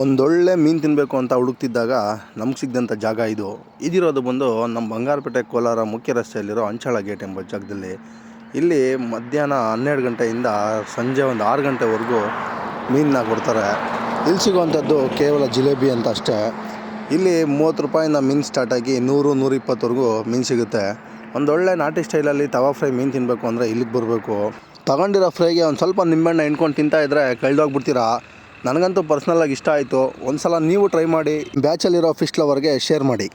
ಒಂದೊಳ್ಳೆ ಮೀನು ತಿನ್ನಬೇಕು ಅಂತ ಹುಡುಕ್ತಿದ್ದಾಗ ನಮ್ಗೆ ಸಿಗ್ದಂಥ ಜಾಗ ಇದಿರೋದು ಬಂದು ನಮ್ಮ ಬಂಗಾರಪೇಟೆ ಕೋಲಾರ ಮುಖ್ಯ ರಸ್ತೆಯಲ್ಲಿರೋ ಅಂಚಾಳ ಗೇಟ್ ಎಂಬ ಜಾಗದಲ್ಲಿ. ಇಲ್ಲಿ ಮಧ್ಯಾಹ್ನ 12 ಗಂಟೆಯಿಂದ ಸಂಜೆ ಒಂದು 6 ಗಂಟೆವರೆಗೂ ಮೀನನ್ನ ಕೊಡ್ತಾರೆ. ಇಲ್ಲಿ ಸಿಗುವಂಥದ್ದು ಕೇವಲ ಜಿಲೇಬಿ ಅಂತ ಅಷ್ಟೇ. ಇಲ್ಲಿ 30 ರೂಪಾಯಿಂದ ಮೀನು ಸ್ಟಾರ್ಟಾಗಿ 100-120ವರೆಗೂ ಮೀನು ಸಿಗುತ್ತೆ. ಒಂದೊಳ್ಳೆ ನಾಟಿ ಸ್ಟೈಲಲ್ಲಿ ತವಾ ಫ್ರೈ ಮೀನು ತಿನ್ನಬೇಕು ಅಂದರೆ ಇಲ್ಲಿಗೆ ಬರಬೇಕು. ತಗೊಂಡಿರೋ ಫ್ರೈಗೆ ಒಂದು ಸ್ವಲ್ಪ ನಿಂಬೆಹಣ್ಣು ಹಿಂಡ್ಕೊಂಡು ತಿಂತಾಯಿದ್ರೆ ಕಳೆದೋಗ್ಬಿಡ್ತೀರಾ. ನನಗಂತೂ ಪರ್ಸ್ನಲಾಗಿ ಇಷ್ಟ ಆಯಿತು. ಒಂದು ಸಲ ನೀವು ಟ್ರೈ ಮಾಡಿ. ಬ್ಯಾಚಲ್ಲಿರೋ ಫಿಶ್ ಲವರ್ಗೆ ಶೇರ್ ಮಾಡಿ.